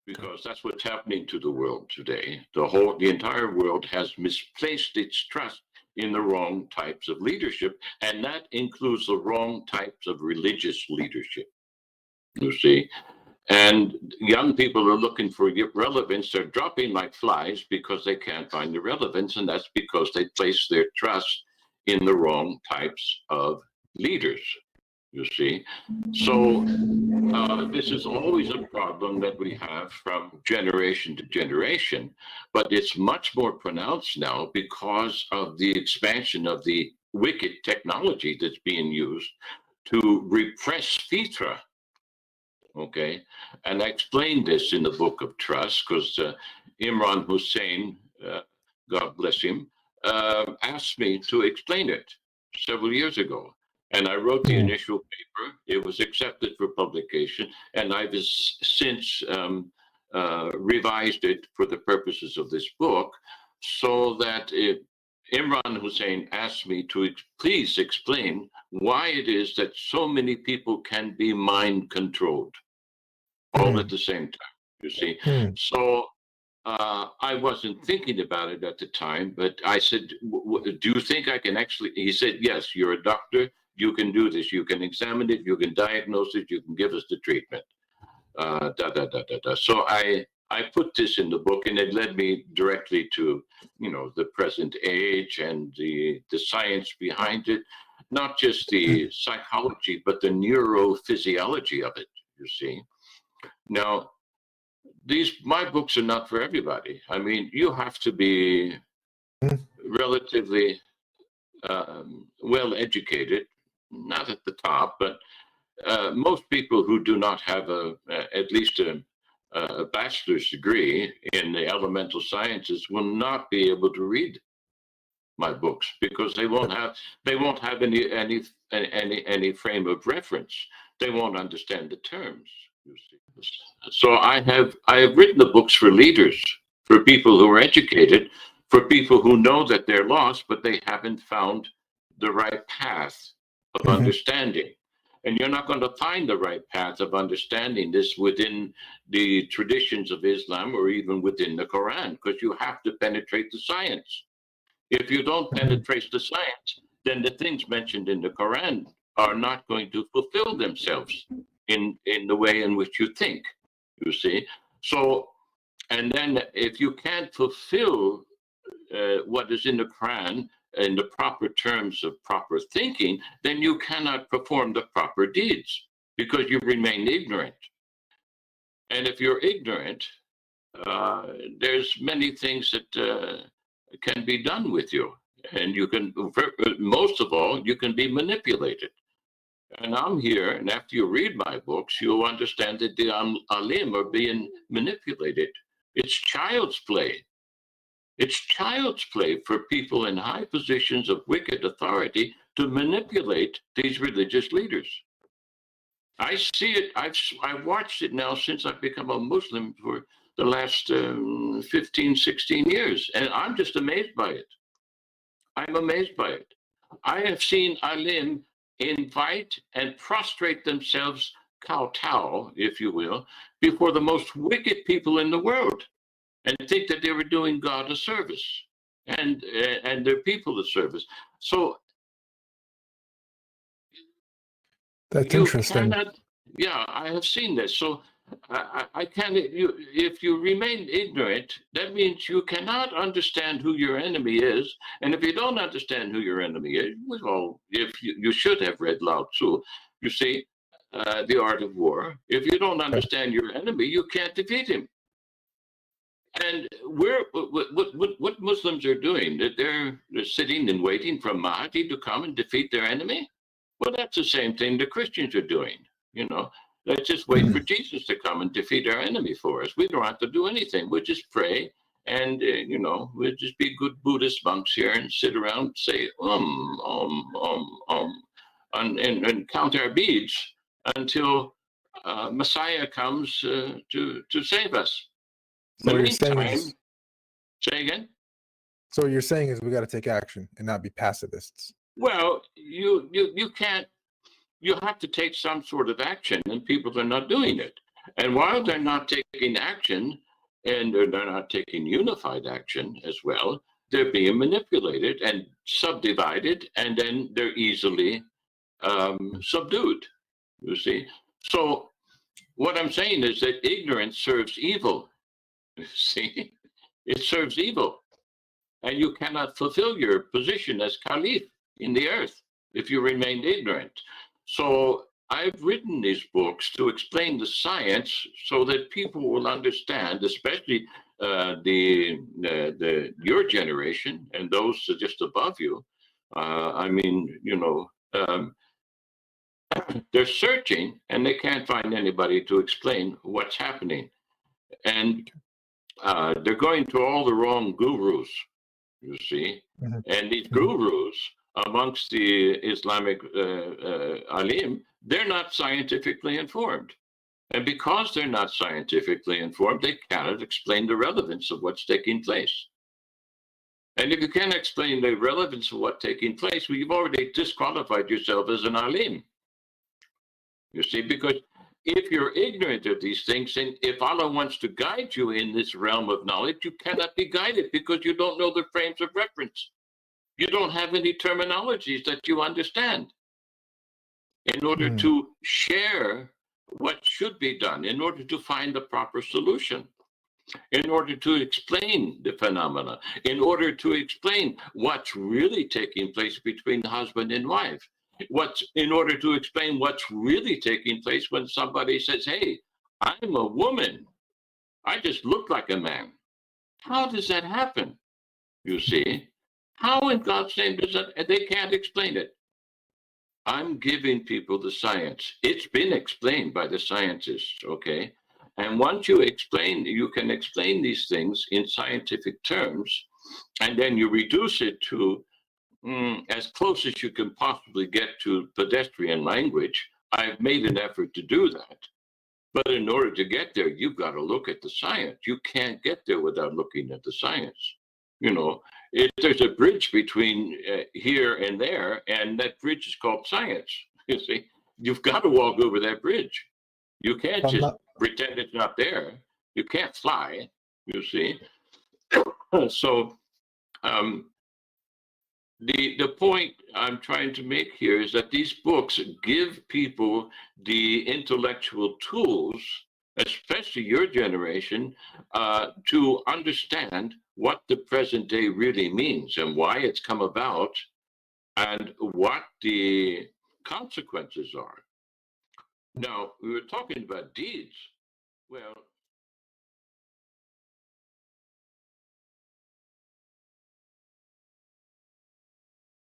because that's what's happening to the world today. The entire world has misplaced its trust in the wrong types of leadership, and that includes the wrong types of religious leadership. You see, and young people are looking for relevance. They're dropping like flies because they can't find the relevance, and that's because they place their trust in the wrong types of leaders. You see, so this is always a problem that we have from generation to generation, but it's much more pronounced now because of the expansion of the wicked technology that's being used to repress Fitra. Okay, and I explained this in the book of Trust because Imran Hussein, God bless him, asked me to explain it several years ago. And I wrote the initial paper. It was accepted for publication, and I've since revised it for the purposes of this book, so that Imran Hussein asked me to please explain why it is that so many people can be mind controlled all at the same time, you see. So I wasn't thinking about it at the time, but I said, do you think I can actually, he said, yes, you're a doctor, you can do this, you can examine it, you can diagnose it, you can give us the treatment. So I put this in the book, and it led me directly to, the present age and the science behind it, not just the psychology, but the neurophysiology of it, you see. Now, my books are not for everybody. I mean, you have to be relatively well educated, not at the top, but most people who do not have at least a bachelor's degree in the elemental sciences will not be able to read my books because they won't have any frame of reference. They won't understand the terms. You see. So I have written the books for leaders, for people who are educated, for people who know that they're lost, but they haven't found the right path of understanding. And you're not going to find the right path of understanding this within the traditions of Islam or even within the Quran, because you have to penetrate the science. If you don't penetrate the science, then the things mentioned in the Quran are not going to fulfill themselves in the way in which you think, you see. So, and then if you can't fulfill what is in the Quran in the proper terms of proper thinking, then you cannot perform the proper deeds because you remain ignorant. And if you're ignorant, there's many things that can be done with you. And you can, most of all, you can be manipulated. And I'm here, and after you read my books, you'll understand that the alim are being manipulated. It's child's play. It's child's play for people in high positions of wicked authority to manipulate these religious leaders. I see it. I've watched it now since I've become a Muslim for the last 15, 16 years, and I'm just amazed by it. I'm amazed by it. I have seen alim invite and prostrate themselves, kowtow, if you will, before the most wicked people in the world, and think that they were doing God a service and their people a service. So that's interesting. Yeah, I have seen this. So I can't. If you remain ignorant, that means you cannot understand who your enemy is. And if you don't understand who your enemy is, well, if you should have read Lao Tzu, you see, The Art of War. If you don't understand your enemy, you can't defeat him. And what Muslims are doing, that they're sitting and waiting for Mahdi to come and defeat their enemy. Well, that's the same thing the Christians are doing. Let's just wait for Jesus to come and defeat our enemy for us. We don't have to do anything. We'll just pray, and we'll just be good Buddhist monks here and sit around and say and count our beads until Messiah comes to save us. So what you're saying is, say again? So what you're saying is we got to take action and not be pacifists. Well, you can't. You have to take some sort of action, and people are not doing it. And while they're not taking action, and they're not taking unified action as well, they're being manipulated and subdivided, and then they're easily subdued, you see. So what I'm saying is that ignorance serves evil, you see. It serves evil. And you cannot fulfill your position as caliph in the earth if you remain ignorant. So I've written these books to explain the science so that people will understand, especially your generation and those just above you. I mean, you know, they're searching and they can't find anybody to explain what's happening. And they're going to all the wrong gurus, you see. Mm-hmm. And these gurus amongst the Islamic alim, they're not scientifically informed. And because they're not scientifically informed, they cannot explain the relevance of what's taking place. And if you can't explain the relevance of what's taking place, well, you've already disqualified yourself as an alim. You see, because if you're ignorant of these things, and if Allah wants to guide you in this realm of knowledge, you cannot be guided because you don't know the frames of reference. You don't have any terminologies that you understand in order to share what should be done, in order to find the proper solution, in order to explain the phenomena, in order to explain what's really taking place between husband and wife. In order to explain what's really taking place when somebody says, hey, I'm a woman, I just look like a man. How does that happen? You see, how in God's name does that? They can't explain it. I'm giving people the science. It's been explained by the scientists, okay? And once you can explain these things in scientific terms, and then you reduce it to as close as you can possibly get to pedestrian language. I've made an effort to do that. But in order to get there, you've got to look at the science. You can't get there without looking at the science. You know, there's a bridge between here and there, and that bridge is called science. You see, you've got to walk over that bridge. You can't just pretend it's not there. You can't fly, you see. So the point I'm trying to make here is that these books give people the intellectual tools, especially your generation, to understand what the present day really means and why it's come about and what the consequences are. Now, we were talking about deeds. Well,